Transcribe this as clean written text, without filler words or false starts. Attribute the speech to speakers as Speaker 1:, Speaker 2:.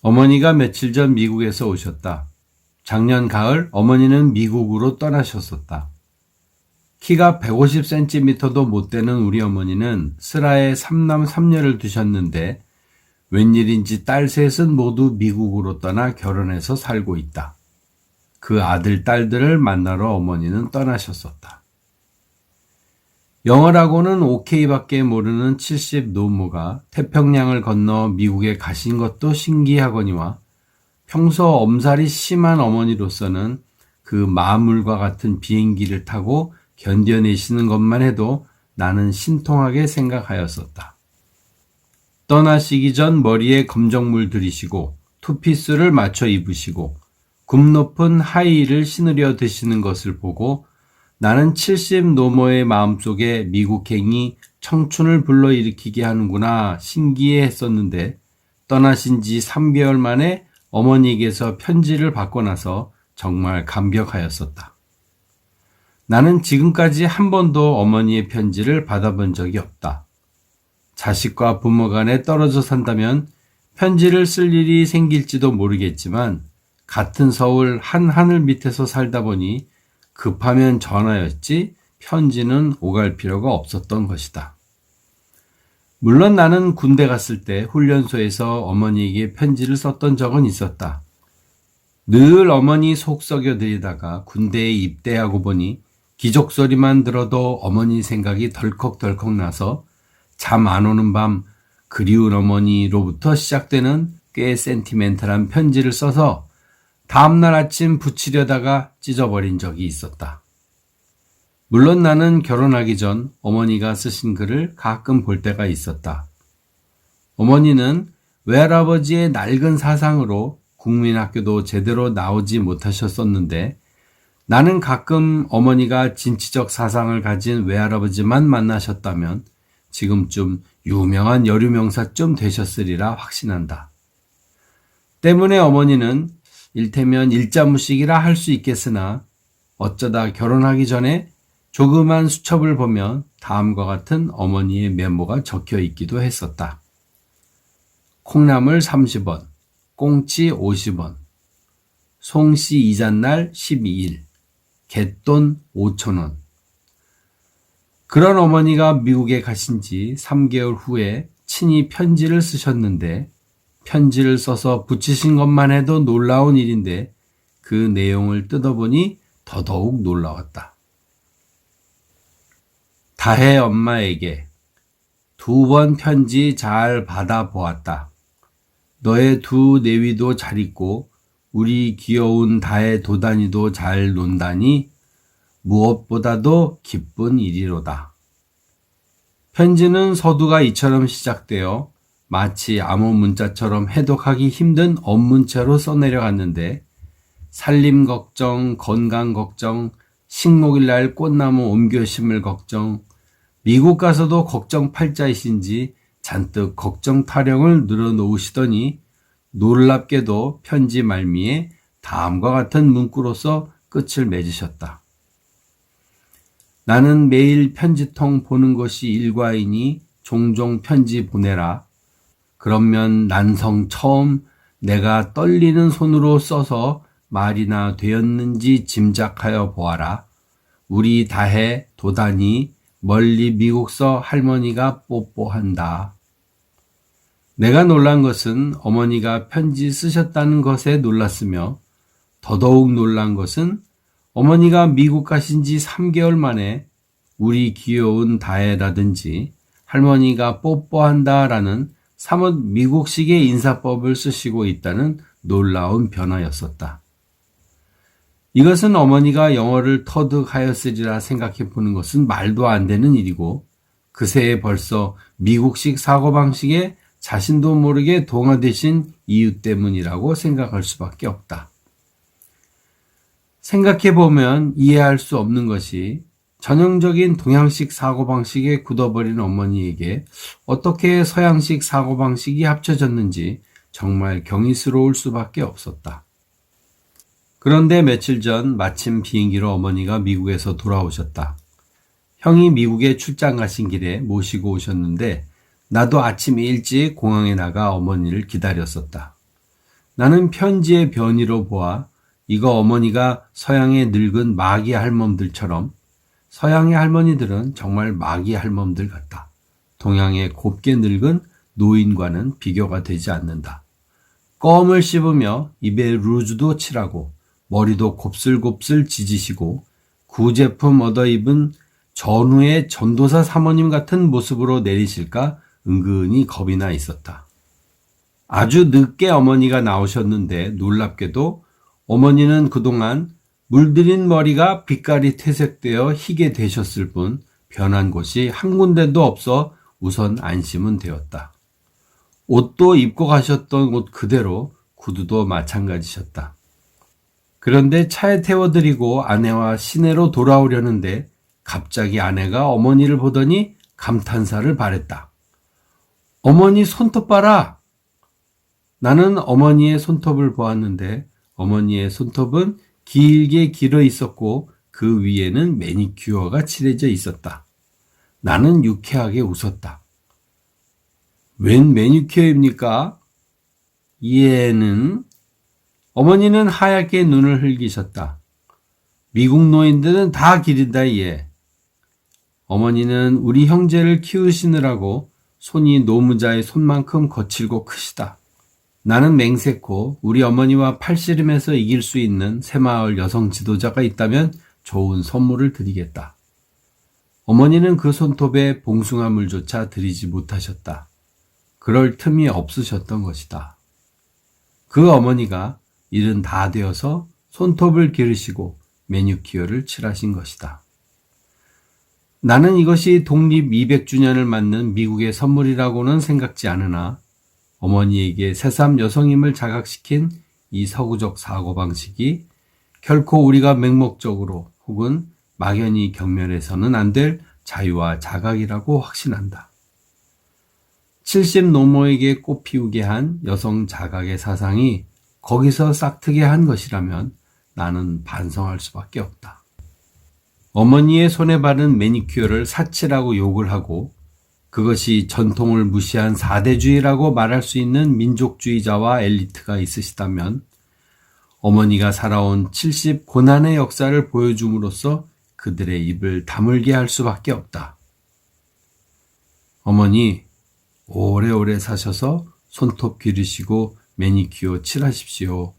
Speaker 1: 어머니가 며칠 전 미국에서 오셨다. 작년 가을 어머니는 미국으로 떠나셨었다. 키가 150cm도 못 되는 우리 어머니는 슬하에 3남 3녀를 두셨는데 웬일인지 딸 셋은 모두 미국으로 떠나 결혼해서 살고 있다. 그 아들, 딸들을 만나러 어머니는 떠나셨었다. 영어라고는 오케이밖에 모르는 70 노모가 태평양을 건너 미국에 가신 것도 신기하거니와 평소 엄살이 심한 어머니로서는 그 마물과 같은 비행기를 타고 견뎌내시는 것만 해도 나는 신통하게 생각하였었다. 떠나시기 전 머리에 검정물 들이시고 투피스를 맞춰 입으시고 굽 높은 하이힐을 신으려 드시는 것을 보고 나는 70 노모의 마음속에 미국행이 청춘을 불러일으키게 하는구나 신기해 했었는데 떠나신 지 3개월 만에 어머니에게서 편지를 받고 나서 정말 감격하였었다. 나는 지금까지 한 번도 어머니의 편지를 받아본 적이 없다. 자식과 부모 간에 떨어져 산다면 편지를 쓸 일이 생길지도 모르겠지만 같은 서울 한 하늘 밑에서 살다 보니 급하면 전화였지 편지는 오갈 필요가 없었던 것이다. 물론 나는 군대 갔을 때 훈련소에서 어머니에게 편지를 썼던 적은 있었다. 늘 어머니 속 썩여 드리다가 군대에 입대하고 보니 기적 소리만 들어도 어머니 생각이 덜컥덜컥 나서 잠 안 오는 밤 그리운 어머니로부터 시작되는 꽤 센티멘탈한 편지를 써서 다음날 아침 붙이려다가 찢어버린 적이 있었다. 물론 나는 결혼하기 전 어머니가 쓰신 글을 가끔 볼 때가 있었다. 어머니는 외할아버지의 낡은 사상으로 국민학교도 제대로 나오지 못하셨었는데 나는 가끔 어머니가 진취적 사상을 가진 외할아버지만 만나셨다면 지금쯤 유명한 여류명사쯤 되셨으리라 확신한다. 때문에 어머니는 일테면 일자무식이라 할 수 있겠으나 어쩌다 결혼하기 전에 조그만 수첩을 보면 다음과 같은 어머니의 메모가 적혀 있기도 했었다. 콩나물 30원, 꽁치 50원, 송씨 이삿날 12일, 갯돈 5,000원. 그런 어머니가 미국에 가신 지 3개월 후에 친히 편지를 쓰셨는데 편지를 써서 붙이신 것만 해도 놀라운 일인데 그 내용을 뜯어보니 더더욱 놀라웠다. 다혜 엄마에게 2번 편지 잘 받아보았다. 너의 두 내위도 잘 있고 우리 귀여운 다혜 도단이도 잘 논다니 무엇보다도 기쁜 일이로다. 편지는 서두가 이처럼 시작되어 마치 암호 문자처럼 해독하기 힘든 언문체로 써내려갔는데 살림 걱정, 건강 걱정, 식목일날 꽃나무 옮겨 심을 걱정, 미국 가서도 걱정 팔자이신지 잔뜩 걱정 타령을 늘어놓으시더니 놀랍게도 편지 말미에 다음과 같은 문구로서 끝을 맺으셨다. 나는 매일 편지통 보는 것이 일과이니 종종 편지 보내라. 그러면 난성 처음 내가 떨리는 손으로 써서 말이나 되었는지 짐작하여 보아라. 우리 다혜 도단이 멀리 미국서 할머니가 뽀뽀한다. 내가 놀란 것은 어머니가 편지 쓰셨다는 것에 놀랐으며 더더욱 놀란 것은 어머니가 미국 가신 지 3개월 만에 우리 귀여운 다혜라든지 할머니가 뽀뽀한다라는 사뭇 미국식의 인사법을 쓰시고 있다는 놀라운 변화였었다. 이것은 어머니가 영어를 터득하였으리라 생각해 보는 것은 말도 안 되는 일이고 그새에 벌써 미국식 사고방식에 자신도 모르게 동화되신 이유 때문이라고 생각할 수밖에 없다. 생각해 보면 이해할 수 없는 것이 전형적인 동양식 사고방식에 굳어버린 어머니에게 어떻게 서양식 사고방식이 합쳐졌는지 정말 경이스러울 수밖에 없었다. 그런데 며칠 전 마침 비행기로 어머니가 미국에서 돌아오셨다. 형이 미국에 출장 가신 길에 모시고 오셨는데 나도 아침 일찍 공항에 나가 어머니를 기다렸었다. 나는 편지의 변이로 보아 이거 어머니가 서양의 늙은 마기 할멈들처럼 서양의 할머니들은 정말 마기 할멈들 같다. 동양의 곱게 늙은 노인과는 비교가 되지 않는다. 껌을 씹으며 입에 루즈도 칠하고 머리도 곱슬곱슬 지지시고 구제품 얻어 입은 전후의 전도사 사모님 같은 모습으로 내리실까 은근히 겁이 나 있었다. 아주 늦게 어머니가 나오셨는데 놀랍게도 어머니는 그동안 물들인 머리가 빛깔이 퇴색되어 희게 되셨을 뿐 변한 곳이 한 군데도 없어 우선 안심은 되었다. 옷도 입고 가셨던 옷 그대로 구두도 마찬가지셨다. 그런데 차에 태워드리고 아내와 시내로 돌아오려는데 갑자기 아내가 어머니를 보더니 감탄사를 발했다. 어머니 손톱 봐라! 나는 어머니의 손톱을 보았는데 어머니의 손톱은 길게 길어 있었고 그 위에는 매니큐어가 칠해져 있었다. 나는 유쾌하게 웃었다. 웬 매니큐어입니까? 얘는? 어머니는 하얗게 눈을 흘기셨다. 미국 노인들은 다 기른다 얘. 어머니는 우리 형제를 키우시느라고 손이 노무자의 손만큼 거칠고 크시다. 나는 맹세코 우리 어머니와 팔씨름해서 이길 수 있는 새마을 여성 지도자가 있다면 좋은 선물을 드리겠다. 어머니는 그 손톱에 봉숭아물조차 드리지 못하셨다. 그럴 틈이 없으셨던 것이다. 그 어머니가 일은 다 되어서 손톱을 기르시고 매니큐어를 칠하신 것이다. 나는 이것이 독립 200주년을 맞는 미국의 선물이라고는 생각지 않으나 어머니에게 새삼 여성임을 자각시킨 이 서구적 사고방식이 결코 우리가 맹목적으로 혹은 막연히 경멸해서는 안 될 자유와 자각이라고 확신한다. 70 노모에게 꽃피우게 한 여성 자각의 사상이 거기서 싹트게 한 것이라면 나는 반성할 수밖에 없다. 어머니의 손에 바른 매니큐어를 사치라고 욕을 하고 그것이 전통을 무시한 사대주의라고 말할 수 있는 민족주의자와 엘리트가 있으시다면 어머니가 살아온 70 고난의 역사를 보여줌으로써 그들의 입을 다물게 할 수밖에 없다. 어머니, 오래오래 사셔서 손톱 기르시고 매니큐어 칠하십시오.